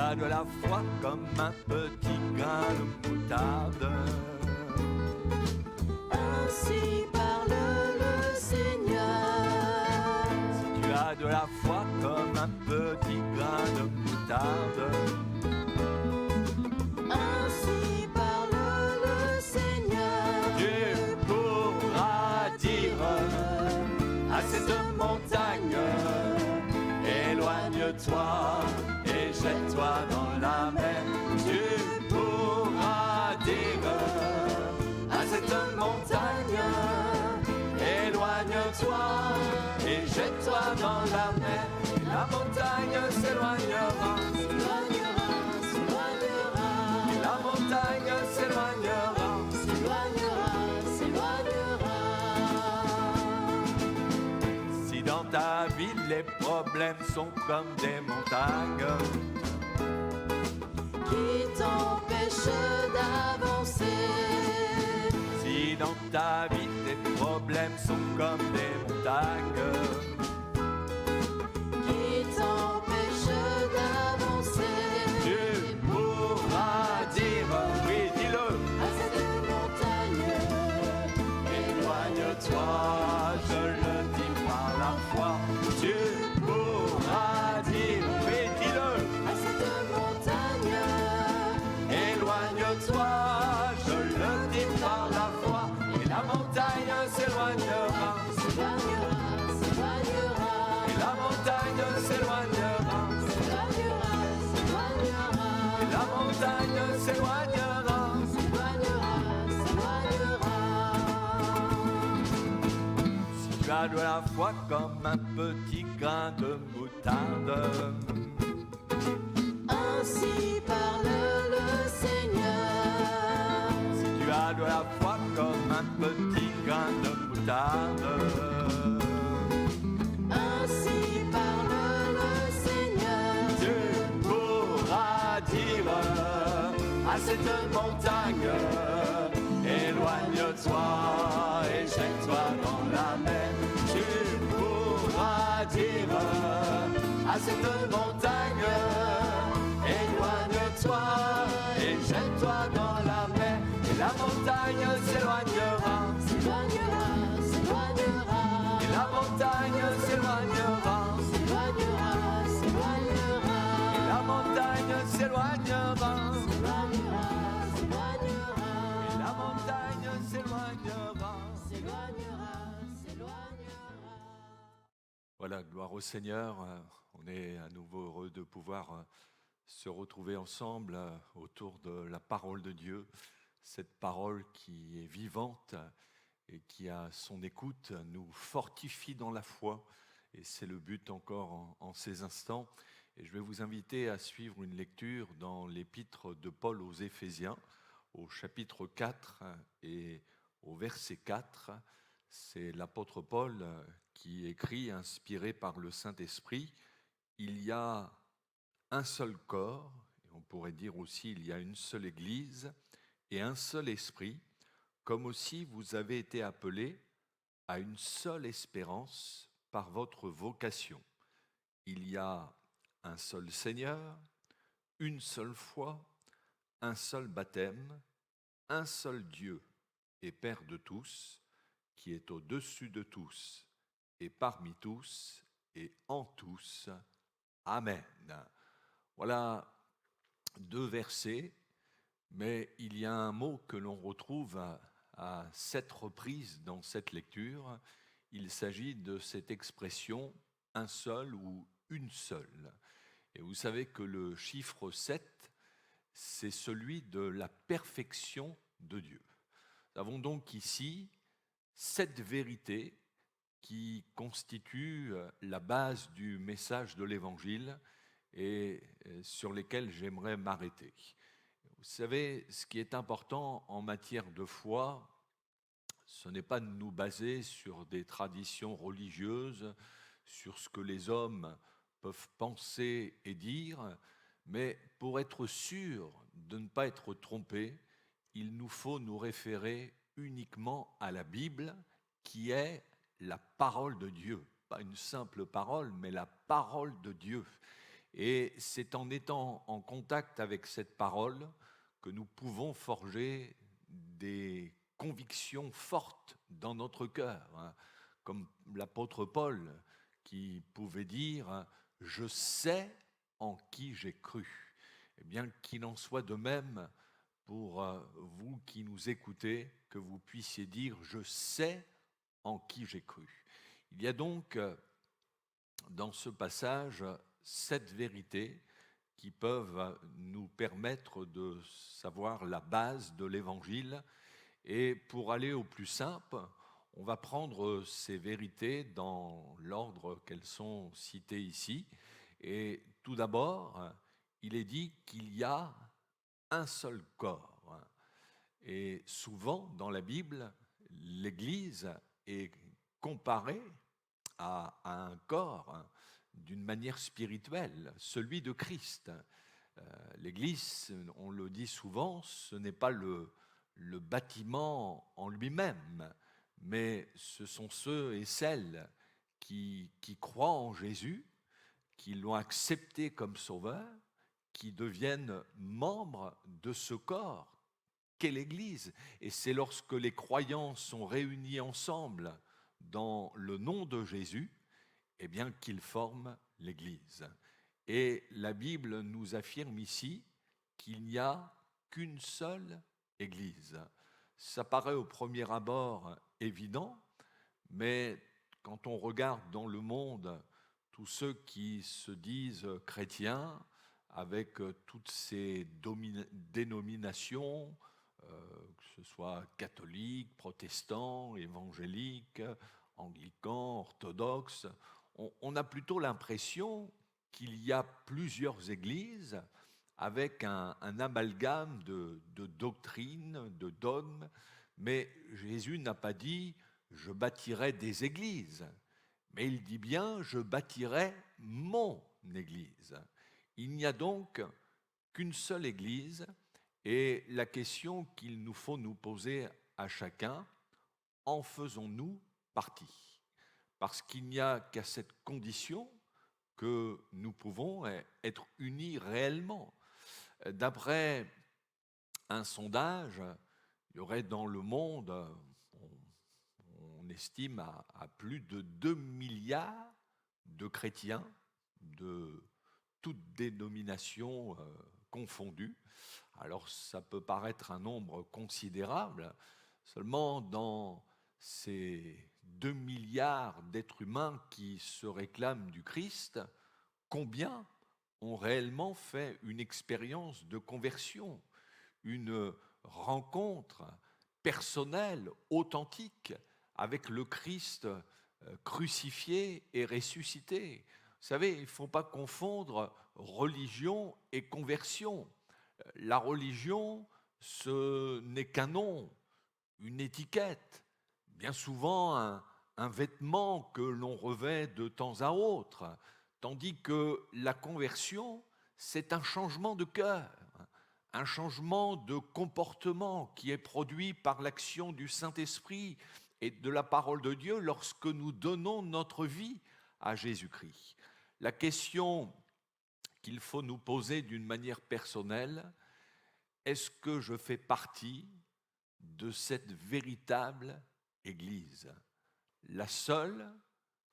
as de la foi comme un petit grain de moutarde. Ainsi parle le Seigneur. Si tu as de la foi comme un petit grain de moutarde. Ainsi parle le Seigneur. Tu pourras dire à cette montagne, éloigne-toi et jette-toi dans la mer. Tu pourras dire à cette montagne, éloigne-toi et jette-toi dans la mer. La montagne s'éloignera, S'éloignera, s'éloignera, la montagne s'éloignera. s'éloignera, s'éloignera. Si dans ta vie les problèmes sont comme des montagnes Qui t'empêche d'avancer. Si dans ta vie tes problèmes sont comme des montagnes, Qui t'empêche d'avancer. tu pourras dire, oui dis-le, À cette montagne, éloigne-toi, je le dis par la foi. Tu pourras dire, oui dis-le, à cette montagne, éloigne-toi, je le dis par la foi. Et la montagne s'éloignera, s'éloignera, s'éloignera, et la montagne s'éloignera, s'éloignera, s'éloignera, et la montagne s'éloignera. s'éloignera, s'éloignera. Si tu as de la foi comme un petit grain de moutarde, Ainsi parle le Seigneur. si tu as de la foi comme un petit grain de moutarde, Ainsi parle le Seigneur. tu pourras dire à cette montagne, éloigne-toi et jette-toi dans la mer. Tu pourras dire à cette montagne, éloigne-toi et jette-toi dans la mer. Et la montagne s'éloignera, S'éloignera, s'éloignera, et la montagne s'éloignera, s'éloignera, s'éloignera, et la montagne s'éloignera, s'éloignera, s'éloignera, et la montagne s'éloignera. s'éloignera, s'éloignera. Voilà, gloire au Seigneur. On est à nouveau heureux de pouvoir se retrouver ensemble autour de la parole de Dieu, cette parole qui est vivante et qui, à son écoute, nous fortifie dans la foi. Et c'est le but encore en ces instants. Et je vais vous inviter à suivre une lecture dans l'épître de Paul aux Éphésiens, au chapitre 4 et au verset 4. C'est l'apôtre Paul qui écrit, inspiré par le Saint-Esprit, « Il y a un seul corps, et on pourrait dire aussi il y a une seule Église, et un seul esprit, comme aussi vous avez été appelés à une seule espérance par votre vocation. Il y a un seul Seigneur, une seule foi, un seul baptême, un seul Dieu et Père de tous, qui est au-dessus de tous et parmi tous et en tous. Amen. » Voilà 2 versets, mais il y a un mot que l'on retrouve à 7 reprises dans cette lecture. Il s'agit de cette expression « un seul » ou « une seule ». Et vous savez que le chiffre 7, c'est celui de la perfection de Dieu. Nous avons donc ici 7 vérités qui constituent la base du message de l'Évangile et sur lesquelles j'aimerais m'arrêter. Vous savez, ce qui est important en matière de foi, ce n'est pas de nous baser sur des traditions religieuses, sur ce que les hommes peuvent penser et dire, mais pour être sûr de ne pas être trompés, il nous faut nous référer uniquement à la Bible, qui est la parole de Dieu. Pas une simple parole, mais la parole de Dieu. Et c'est en étant en contact avec cette parole que nous pouvons forger des convictions fortes dans notre cœur, hein, comme l'apôtre Paul qui pouvait dire Je sais en qui j'ai cru. Eh bien, qu'il en soit de même pour vous qui nous écoutez, que vous puissiez dire Je sais en qui j'ai cru. Il y a donc dans ce passage 7 vérités qui peuvent nous permettre de savoir la base de l'Évangile. Et pour aller au plus simple, on va prendre ces vérités dans l'ordre qu'elles sont citées ici. Et tout d'abord, il est dit qu'il y a un seul corps. Et souvent, dans la Bible, l'Église est comparée à un corps d'une manière spirituelle, celui de Christ. L'Église, on le dit souvent, ce n'est pas le bâtiment en lui-même, mais ce sont ceux et celles qui croient en Jésus, qui l'ont accepté comme sauveur, qui deviennent membres de ce corps qu'est l'Église. Et c'est lorsque les croyants sont réunis ensemble dans le nom de Jésus, eh bien qu'ils forment l'Église. Et la Bible nous affirme ici qu'il n'y a qu'une seule Église. Ça paraît au premier abord évident, mais quand on regarde dans le monde tous ceux qui se disent chrétiens, avec toutes ces dénominations, que ce soit catholiques, protestants, évangéliques, anglicans, orthodoxes, on a plutôt l'impression qu'il y a plusieurs églises avec un amalgame de doctrines, de dogmes, mais Jésus n'a pas dit « je bâtirai des églises », mais il dit bien « je bâtirai mon église ». Il n'y a donc qu'une seule église, et la question qu'il nous faut nous poser à chacun, en faisons-nous partie ? Parce qu'il n'y a qu'à cette condition que nous pouvons être unis réellement. D'après un sondage, il y aurait dans le monde, on estime à plus de 2 milliards de chrétiens de toutes dénominations confondues. Alors ça peut paraître un nombre considérable, seulement dans ces 2 milliards d'êtres humains qui se réclament du Christ, combien ont réellement fait une expérience de conversion, une rencontre personnelle, authentique, avec le Christ crucifié et ressuscité. Vous savez, il ne faut pas confondre religion et conversion. La religion, ce n'est qu'un nom, une étiquette, bien souvent un vêtement que l'on revêt de temps à autre, tandis que la conversion, c'est un changement de cœur, un changement de comportement qui est produit par l'action du Saint-Esprit et de la parole de Dieu lorsque nous donnons notre vie à Jésus-Christ. La question qu'il faut nous poser d'une manière personnelle, est-ce que je fais partie de cette véritable Église, la seule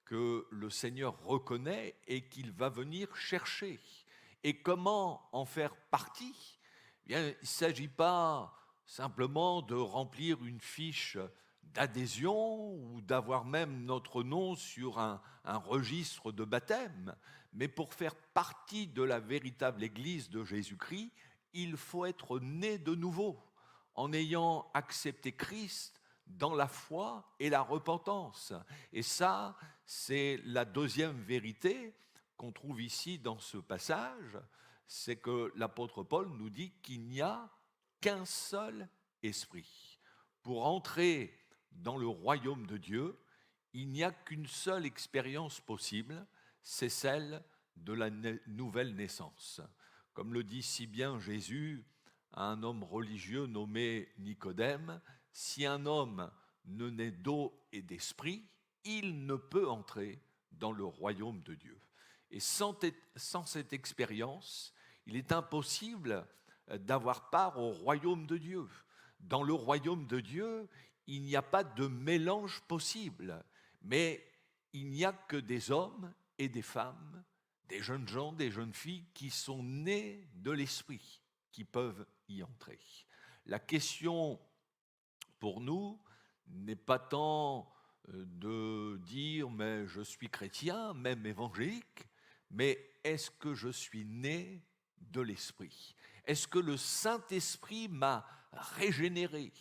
que le Seigneur reconnaît et qu'il va venir chercher? Et comment en faire partie? Eh bien, il ne s'agit pas simplement de remplir une fiche d'adhésion ou d'avoir même notre nom sur un registre de baptême, mais pour faire partie de la véritable Église de Jésus-Christ, il faut être né de nouveau, en ayant accepté Christ dans la foi et la repentance. Et ça, c'est la deuxième vérité qu'on trouve ici dans ce passage, c'est que l'apôtre Paul nous dit qu'il n'y a qu'un seul esprit. Pour entrer dans le royaume de Dieu, il n'y a qu'une seule expérience possible, c'est celle de la nouvelle naissance. Comme le dit si bien Jésus à un homme religieux nommé Nicodème, si un homme ne naît d'eau et d'esprit, il ne peut entrer dans le royaume de Dieu. Et sans cette expérience, il est impossible d'avoir part au royaume de Dieu. Dans le royaume de Dieu, il n'y a pas de mélange possible, mais il n'y a que des hommes et des femmes, des jeunes gens, des jeunes filles qui sont nés de l'esprit, qui peuvent y entrer. La question pour nous n'est pas tant de dire mais je suis chrétien, même évangélique, mais est-ce que je suis né de l'esprit? Est-ce que le Saint-Esprit m'a régénéré,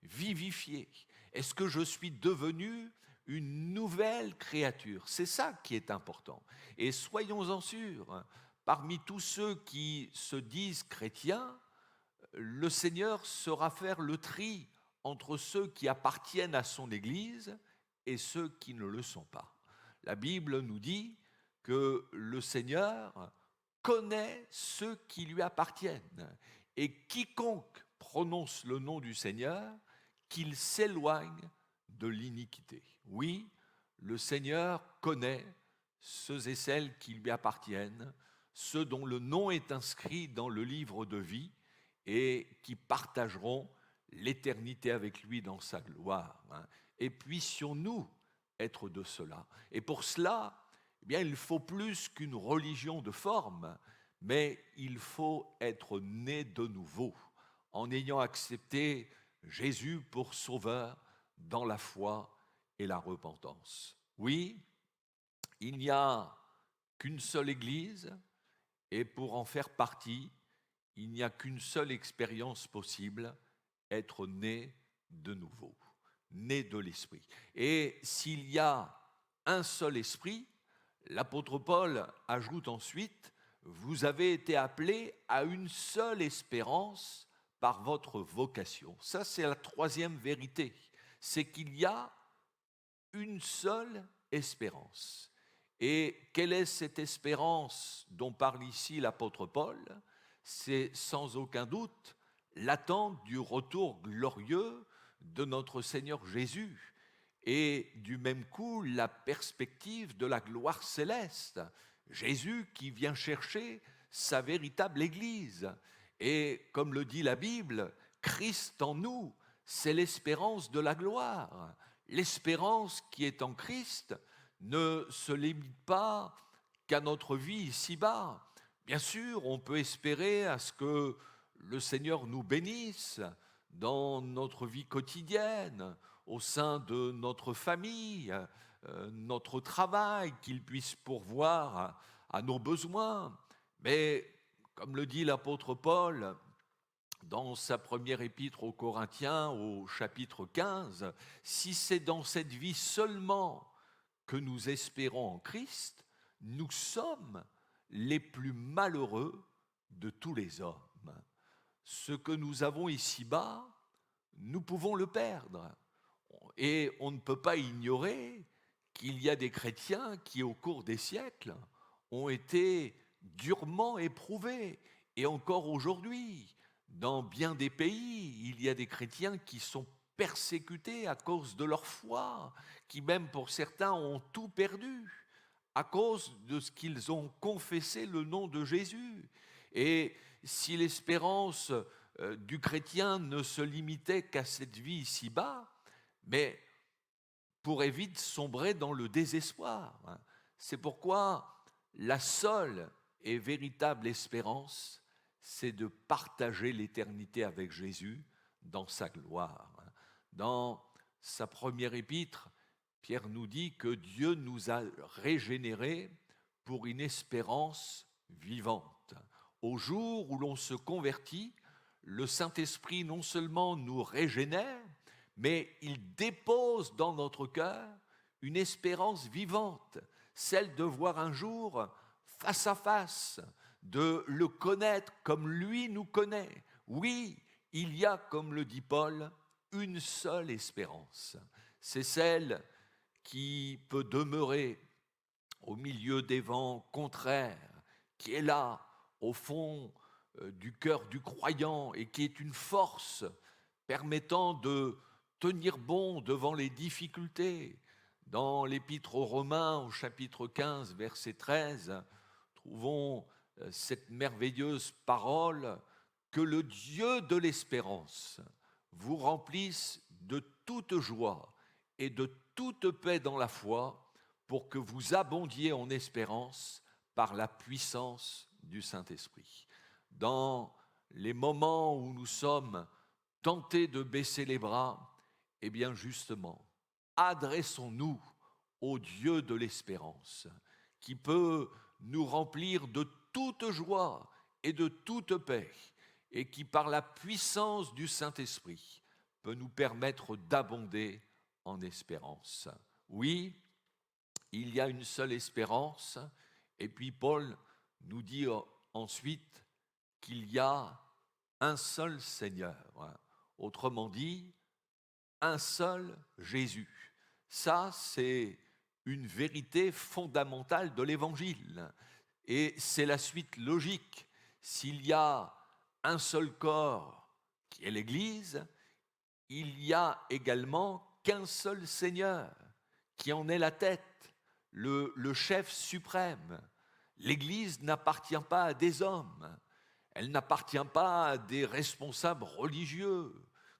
vivifié? Est-ce que je suis devenu une nouvelle créature? C'est ça qui est important. Et soyons-en sûrs, parmi tous ceux qui se disent chrétiens, le Seigneur saura faire le tri entre ceux qui appartiennent à son Église et ceux qui ne le sont pas. La Bible nous dit que le Seigneur connaît ceux qui lui appartiennent. Et quiconque prononce le nom du Seigneur, qu'il s'éloigne de l'iniquité. Oui, le Seigneur connaît ceux et celles qui lui appartiennent, ceux dont le nom est inscrit dans le livre de vie et qui partageront l'éternité avec lui dans sa gloire. Et puissions-nous être de cela. Et pour cela, eh bien, il faut plus qu'une religion de forme, mais il faut être né de nouveau, en ayant accepté Jésus pour sauveur dans la foi et la repentance. Oui, il n'y a qu'une seule Église, et pour en faire partie, il n'y a qu'une seule expérience possible, être né de nouveau, né de l'Esprit. Et s'il y a un seul Esprit, l'apôtre Paul ajoute ensuite, vous avez été appelés à une seule espérance par votre vocation. Ça, c'est la troisième vérité, c'est qu'il y a une seule espérance. Et quelle est cette espérance dont parle ici l'apôtre Paul? C'est sans aucun doute l'attente du retour glorieux de notre Seigneur Jésus et du même coup la perspective de la gloire céleste. Jésus qui vient chercher sa véritable Église. Et comme le dit la Bible, Christ en nous, c'est l'espérance de la gloire. L'espérance qui est en Christ ne se limite pas qu'à notre vie ici-bas. Bien sûr, on peut espérer à ce que le Seigneur nous bénisse dans notre vie quotidienne, au sein de notre famille, notre travail, qu'il puisse pourvoir à nos besoins. Mais, comme le dit l'apôtre Paul dans sa première épître aux Corinthiens, au chapitre 15, si c'est dans cette vie seulement que nous espérons en Christ, nous sommes les plus malheureux de tous les hommes. Ce que nous avons ici-bas, nous pouvons le perdre. Et on ne peut pas ignorer qu'il y a des chrétiens qui, au cours des siècles, ont été durement éprouvés. Et encore aujourd'hui, dans bien des pays, il y a des chrétiens qui sont persécutés à cause de leur foi, qui même pour certains ont tout perdu à cause de ce qu'ils ont confessé le nom de Jésus. Et si l'espérance du chrétien ne se limitait qu'à cette vie ici-bas, mais pourrait vite sombrer dans le désespoir. C'est pourquoi la seule et véritable espérance, c'est de partager l'éternité avec Jésus dans sa gloire. Dans sa première épître, Pierre nous dit que Dieu nous a régénérés pour une espérance vivante. Au jour où l'on se convertit, le Saint-Esprit non seulement nous régénère, mais il dépose dans notre cœur une espérance vivante, celle de voir un jour face à face, de le connaître comme lui nous connaît. Oui, il y a, comme le dit Paul, une seule espérance. C'est celle qui peut demeurer au milieu des vents contraires, qui est là, au fond du cœur du croyant et qui est une force permettant de tenir bon devant les difficultés. Dans l'Épître aux Romains, au chapitre 15, verset 13, trouvons cette merveilleuse parole, que le Dieu de l'espérance vous remplisse de toute joie et de toute paix dans la foi, pour que vous abondiez en espérance par la puissance du Saint-Esprit. Dans les moments où nous sommes tentés de baisser les bras, eh bien justement, adressons-nous au Dieu de l'espérance, qui peut nous remplir de toute joie et de toute paix, et qui, par la puissance du Saint-Esprit, peut nous permettre d'abonder en espérance. Oui, il y a une seule espérance, et puis Paul nous dit ensuite qu'il y a un seul Seigneur. Autrement dit, un seul Jésus. Ça, c'est une vérité fondamentale de l'Évangile. Et c'est la suite logique. S'il y a un seul corps qui est l'Église, il y a également qu'un seul Seigneur qui en est la tête, le chef suprême. L'Église n'appartient pas à des hommes, elle n'appartient pas à des responsables religieux,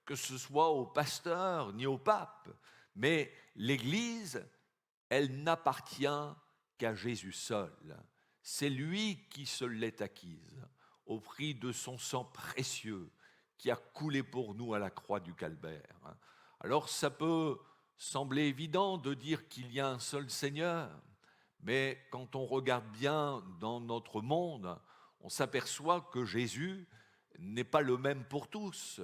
que ce soit au pasteur ni au pape, mais l'Église, elle n'appartient qu'à Jésus seul. C'est lui qui se l'est acquise, au prix de son sang précieux qui a coulé pour nous à la croix du Calvaire. Alors ça peut sembler évident de dire qu'il y a un seul Seigneur, mais quand on regarde bien dans notre monde, on s'aperçoit que Jésus n'est pas le même pour tous.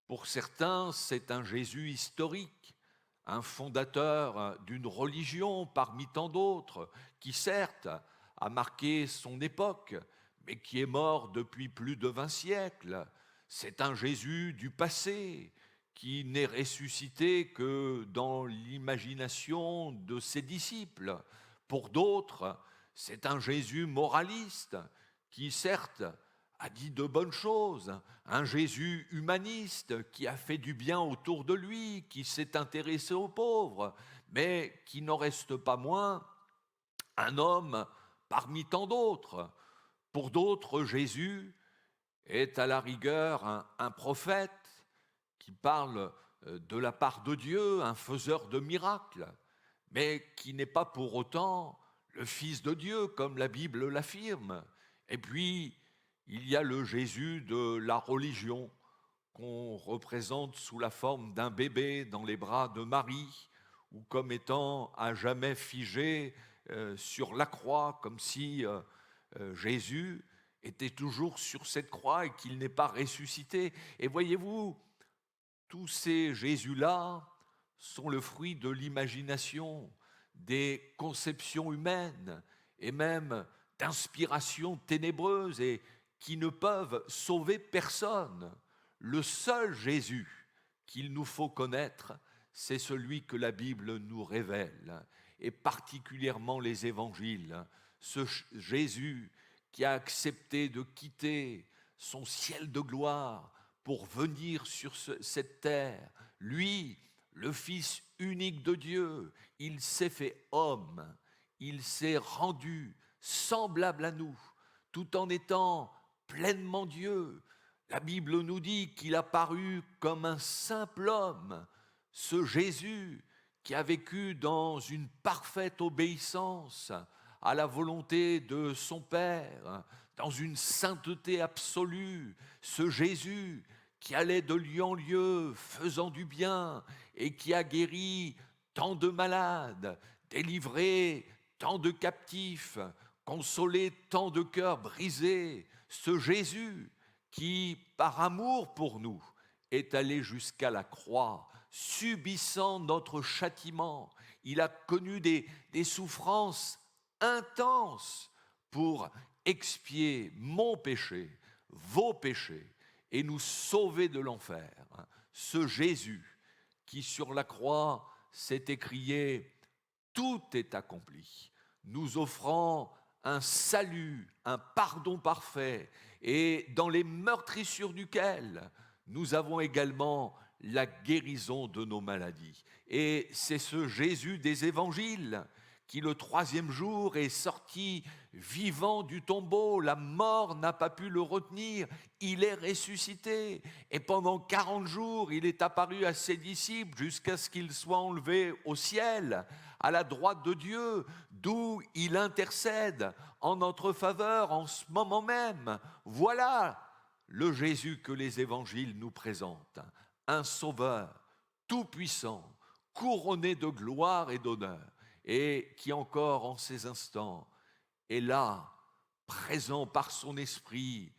Pour certains, c'est un Jésus historique, un fondateur d'une religion parmi tant d'autres, qui certes a marqué son époque, mais qui est mort depuis plus de 20 siècles. C'est un Jésus du passé, qui n'est ressuscité que dans l'imagination de ses disciples. Pour d'autres, c'est un Jésus moraliste, qui certes a dit de bonnes choses, un Jésus humaniste qui a fait du bien autour de lui, qui s'est intéressé aux pauvres, mais qui n'en reste pas moins un homme parmi tant d'autres. Pour d'autres, Jésus est à la rigueur un prophète qui parle de la part de Dieu, un faiseur de miracles, mais qui n'est pas pour autant le Fils de Dieu, comme la Bible l'affirme. Et puis, il y a le Jésus de la religion, qu'on représente sous la forme d'un bébé dans les bras de Marie, ou comme étant à jamais figé sur la croix, comme si Jésus était toujours sur cette croix et qu'il n'est pas ressuscité. Et voyez-vous, tous ces Jésus-là sont le fruit de l'imagination, des conceptions humaines et même d'inspirations ténébreuses et qui ne peuvent sauver personne. Le seul Jésus qu'il nous faut connaître, c'est celui que la Bible nous révèle, et particulièrement les évangiles. Ce Jésus qui a accepté de quitter son ciel de gloire pour venir sur cette terre. Lui, le Fils unique de Dieu, il s'est fait homme, il s'est rendu semblable à nous, tout en étant pleinement Dieu. La Bible nous dit qu'il a paru comme un simple homme, ce Jésus qui a vécu dans une parfaite obéissance à la volonté de son Père, dans une sainteté absolue, ce Jésus qui allait de lieu en lieu faisant du bien et qui a guéri tant de malades, délivré tant de captifs, consolé tant de cœurs brisés, ce Jésus qui, par amour pour nous, est allé jusqu'à la croix, subissant notre châtiment. Il a connu des souffrances intenses pour expier mon péché, vos péchés, et nous sauver de l'enfer. Ce Jésus qui, sur la croix, s'est écrié « Tout est accompli », nous offrant un salut, un pardon parfait, et dans les meurtrissures duquel nous avons également la guérison de nos maladies. Et c'est ce Jésus des évangiles qui le troisième jour est sorti vivant du tombeau. La mort n'a pas pu le retenir. Il est ressuscité. Et pendant 40 jours, il est apparu à ses disciples jusqu'à ce qu'il soit enlevé au ciel, à la droite de Dieu, d'où il intercède en notre faveur en ce moment même. Voilà le Jésus que les évangiles nous présentent. Un sauveur tout-puissant, couronné de gloire et d'honneur, et qui encore en ces instants est là, présent par son esprit,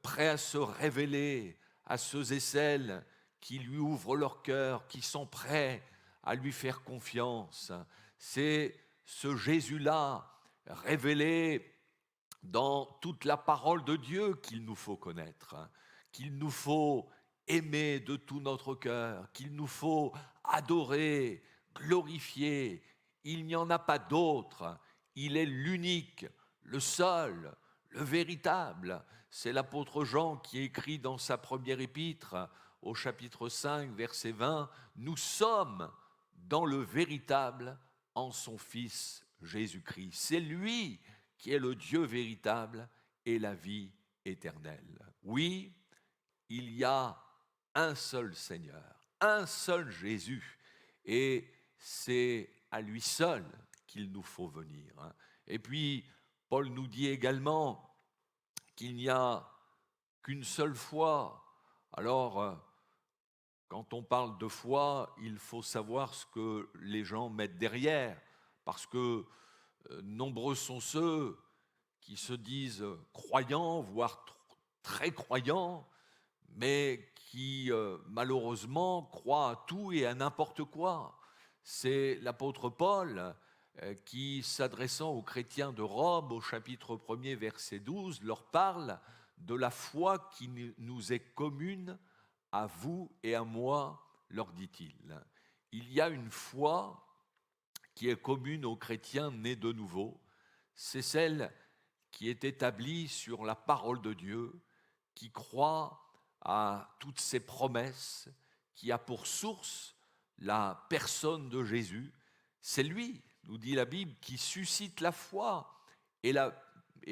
prêt à se révéler à ceux et celles qui lui ouvrent leur cœur, qui sont prêts à lui faire confiance. C'est ce Jésus-là révélé dans toute la parole de Dieu qu'il nous faut connaître, qu'il nous faut aimer de tout notre cœur, qu'il nous faut adorer, glorifier. Il n'y en a pas d'autre. Il est l'unique, le seul, le véritable. C'est l'apôtre Jean qui écrit dans sa première épître, au chapitre 5, verset 20, « Nous sommes dans le véritable en son Fils Jésus-Christ. » C'est lui qui est le Dieu véritable et la vie éternelle. Oui, il y a un seul Seigneur, un seul Jésus, et c'est à lui seul qu'il nous faut venir. Et puis, Paul nous dit également qu'il n'y a qu'une seule foi. Alors, quand on parle de foi, il faut savoir ce que les gens mettent derrière, parce que nombreux sont ceux qui se disent croyants, voire très croyants, mais qui malheureusement croient à tout et à n'importe quoi. C'est l'apôtre Paul qui, s'adressant aux chrétiens de Rome, au chapitre 1er, verset 12, leur parle de la foi qui nous est commune à vous et à moi, leur dit-il. Il y a une foi qui est commune aux chrétiens nés de nouveau, c'est celle qui est établie sur la parole de Dieu, qui croit à toutes ses promesses, qui a pour source la personne de Jésus. C'est lui, nous dit la Bible, qui suscite la foi et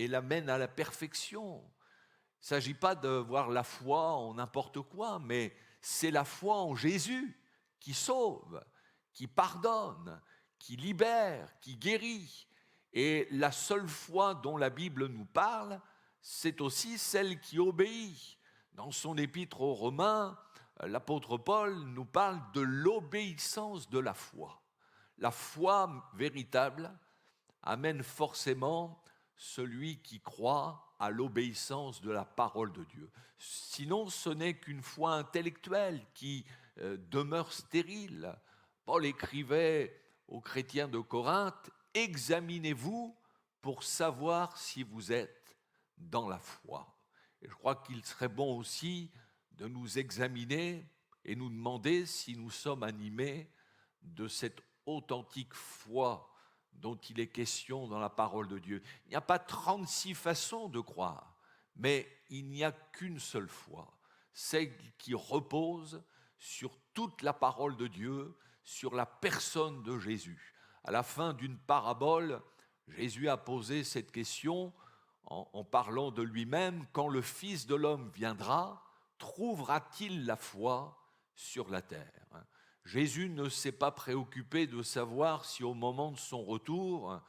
l'amène à la perfection. Il ne s'agit pas de voir la foi en n'importe quoi, mais c'est la foi en Jésus qui sauve, qui pardonne, qui libère, qui guérit. Et la seule foi dont la Bible nous parle, c'est aussi celle qui obéit. Dans son épître aux Romains, l'apôtre Paul nous parle de l'obéissance de la foi. La foi véritable amène forcément celui qui croit à l'obéissance de la parole de Dieu. Sinon, ce n'est qu'une foi intellectuelle qui demeure stérile. Paul écrivait aux chrétiens de Corinthe, « Examinez-vous pour savoir si vous êtes dans la foi. » Et je crois qu'il serait bon aussi de nous examiner et nous demander si nous sommes animés de cette authentique foi dont il est question dans la parole de Dieu. Il n'y a pas 36 façons de croire, mais il n'y a qu'une seule foi, celle qui repose sur toute la parole de Dieu, sur la personne de Jésus. À la fin d'une parabole, Jésus a posé cette question en parlant de lui-même, « Quand le Fils de l'homme viendra, trouvera-t-il la foi sur la terre ?» Jésus ne s'est pas préoccupé de savoir si au moment de son retour,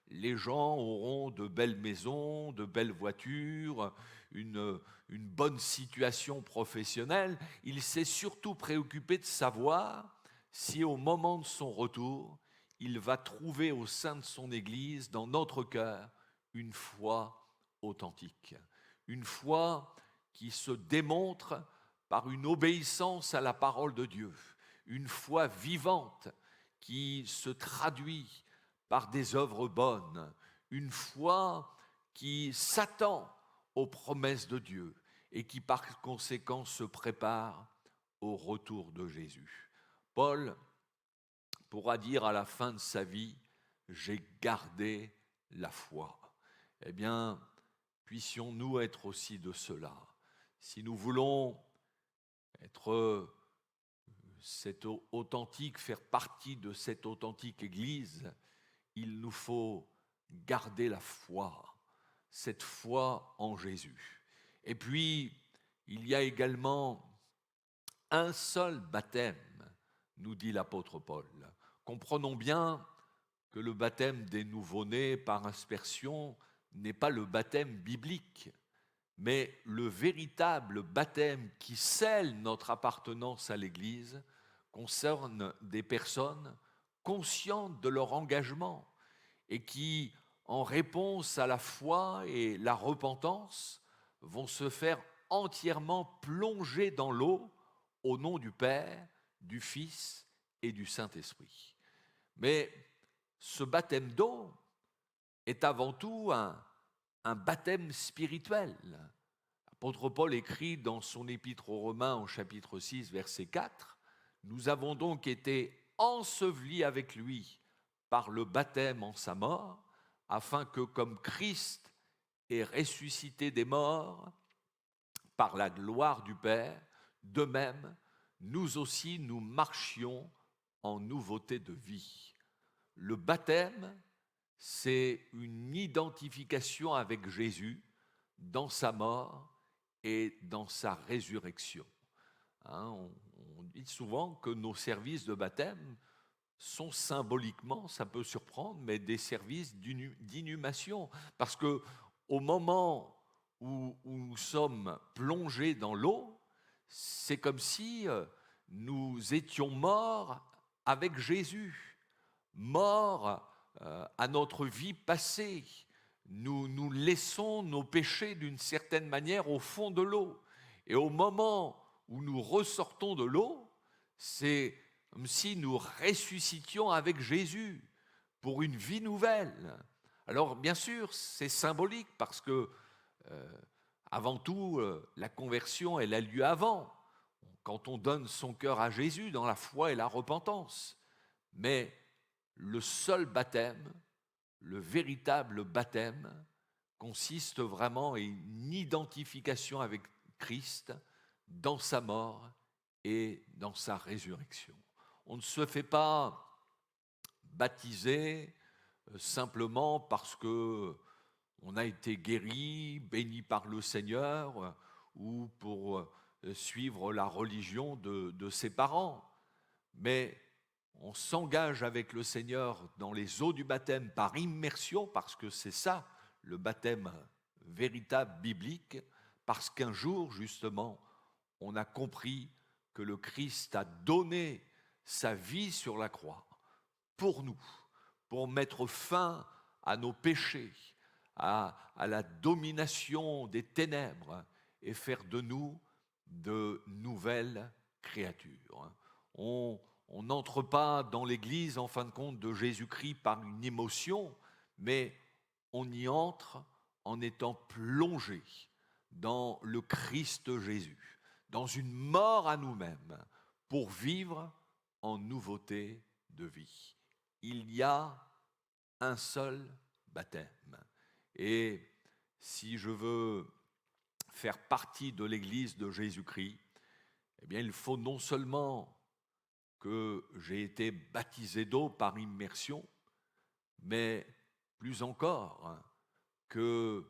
les gens auront de belles maisons, de belles voitures, une bonne situation professionnelle. Il s'est surtout préoccupé de savoir si au moment de son retour, il va trouver au sein de son Église, dans notre cœur, une foi authentique. Une foi qui se démontre par une obéissance à la parole de Dieu. Une foi vivante qui se traduit par des œuvres bonnes, une foi qui s'attend aux promesses de Dieu et qui par conséquent se prépare au retour de Jésus. Paul pourra dire à la fin de sa vie, « J'ai gardé la foi ». Eh bien, puissions-nous être aussi de cela. Si nous voulons être authentique, faire partie de cette authentique Église, il nous faut garder la foi, cette foi en Jésus. Et puis, il y a également un seul baptême, nous dit l'apôtre Paul. Comprenons bien que le baptême des nouveau-nés par aspersion n'est pas le baptême biblique, mais le véritable baptême qui scelle notre appartenance à l'Église concerne des personnes conscientes de leur engagement et qui, en réponse à la foi et la repentance, vont se faire entièrement plonger dans l'eau au nom du Père, du Fils et du Saint-Esprit. Mais ce baptême d'eau est avant tout un baptême spirituel. L'apôtre Paul écrit dans son épître aux Romains au chapitre 6, verset 4, « Nous avons donc été ensevelis avec lui par le baptême en sa mort, afin que comme Christ est ressuscité des morts par la gloire du Père, de même, nous aussi nous marchions en nouveauté de vie. » Le baptême, c'est une identification avec Jésus dans sa mort et dans sa résurrection. On dit souvent que nos services de baptême sont symboliquement, ça peut surprendre, mais des services d'inhumation. Parce que au moment où nous sommes plongés dans l'eau, c'est comme si nous étions morts avec Jésus, morts à notre vie passée. Nous laissons nos péchés d'une certaine manière au fond de l'eau. Et au moment où nous ressortons de l'eau, c'est comme si nous ressuscitions avec Jésus pour une vie nouvelle. Alors bien sûr, c'est symbolique parce que avant tout, la conversion, elle a lieu avant, quand on donne son cœur à Jésus dans la foi et la repentance. Mais le seul baptême, le véritable baptême, consiste vraiment à une identification avec Christ dans sa mort et dans sa résurrection. On ne se fait pas baptiser simplement parce que on a été guéri, béni par le Seigneur, ou pour suivre la religion de ses parents. Mais on s'engage avec le Seigneur dans les eaux du baptême par immersion, parce que c'est ça, le baptême véritable biblique, parce qu'un jour, justement, on a compris que le Christ a donné sa vie sur la croix pour nous, pour mettre fin à nos péchés, à la domination des ténèbres et faire de nous de nouvelles créatures. On n'entre pas dans l'Église, en fin de compte, de Jésus-Christ par une émotion, mais on y entre en étant plongé dans le Christ Jésus, dans une mort à nous-mêmes, pour vivre en nouveauté de vie. Il y a un seul baptême. Et si je veux faire partie de l'Église de Jésus-Christ, eh bien, il faut non seulement que j'ai été baptisé d'eau par immersion, mais plus encore, que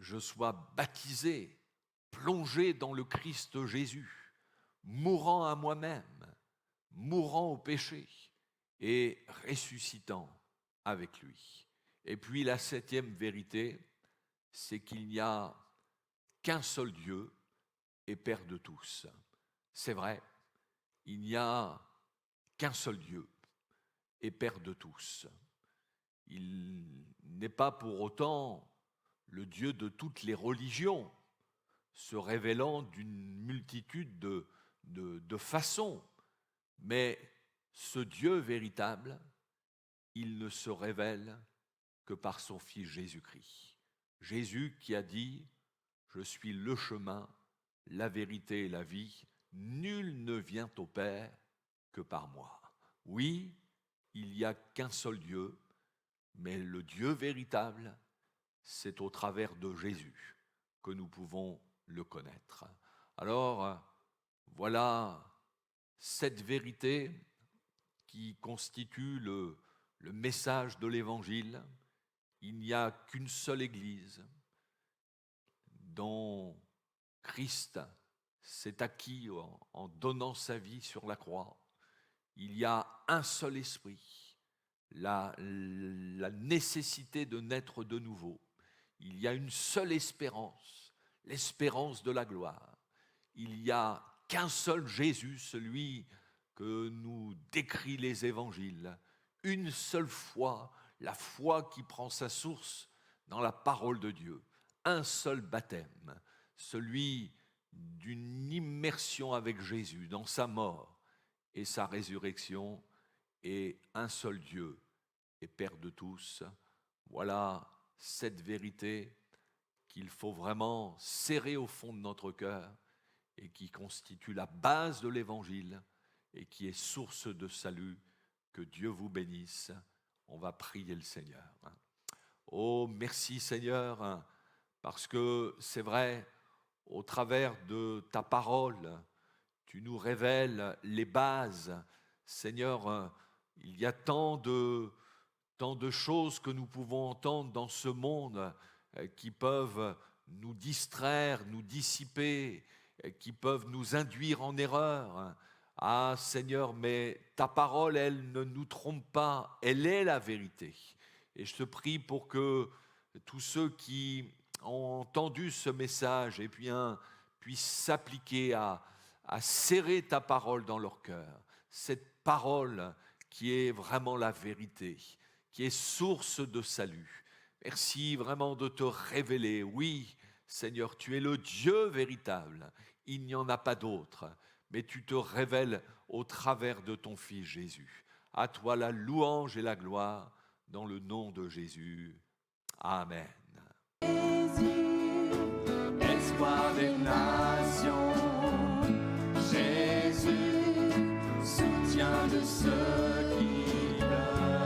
je sois baptisé, plongé dans le Christ Jésus, mourant à moi-même, mourant au péché et ressuscitant avec lui. Et puis la septième vérité, c'est qu'il n'y a qu'un seul Dieu et Père de tous. C'est vrai, il n'y a qu'un seul Dieu et Père de tous. Il n'est pas pour autant le Dieu de toutes les religions, se révélant d'une multitude de façons. Mais ce Dieu véritable, il ne se révèle que par son Fils Jésus-Christ. Jésus qui a dit « Je suis le chemin, la vérité et la vie. Nul ne vient au Père que par moi. » Oui, il n'y a qu'un seul Dieu, mais le Dieu véritable, c'est au travers de Jésus que nous pouvons le connaître. Alors, voilà cette vérité qui constitue le message de l'Évangile. Il n'y a qu'une seule Église dont Christ s'est acquis en donnant sa vie sur la croix. Il y a un seul esprit, la nécessité de naître de nouveau. Il y a une seule espérance, l'espérance de la gloire. Il n'y a qu'un seul Jésus, celui que nous décrit les évangiles. Une seule foi, la foi qui prend sa source dans la parole de Dieu. Un seul baptême, celui d'une immersion avec Jésus dans sa mort et sa résurrection, et un seul Dieu et Père de tous. Voilà cette vérité qu'il faut vraiment serrer au fond de notre cœur et qui constitue la base de l'Évangile et qui est source de salut. Que Dieu vous bénisse. On va prier le Seigneur. Oh, merci Seigneur, parce que c'est vrai, au travers de ta parole, tu nous révèles les bases. Seigneur, il y a tant de choses que nous pouvons entendre dans ce monde qui peuvent nous distraire, nous dissiper, qui peuvent nous induire en erreur. Ah Seigneur, mais ta parole, elle ne nous trompe pas, elle est la vérité. Et je te prie pour que tous ceux qui ont entendu ce message puissent s'appliquer à serrer ta parole dans leur cœur. Cette parole qui est vraiment la vérité, qui est source de salut. Merci vraiment de te révéler. Oui, Seigneur, tu es le Dieu véritable. Il n'y en a pas d'autre. Mais tu te révèles au travers de ton Fils Jésus. À toi la louange et la gloire dans le nom de Jésus. Amen. Jésus, espoir des nations. Jésus, soutien de ceux qui pleurent.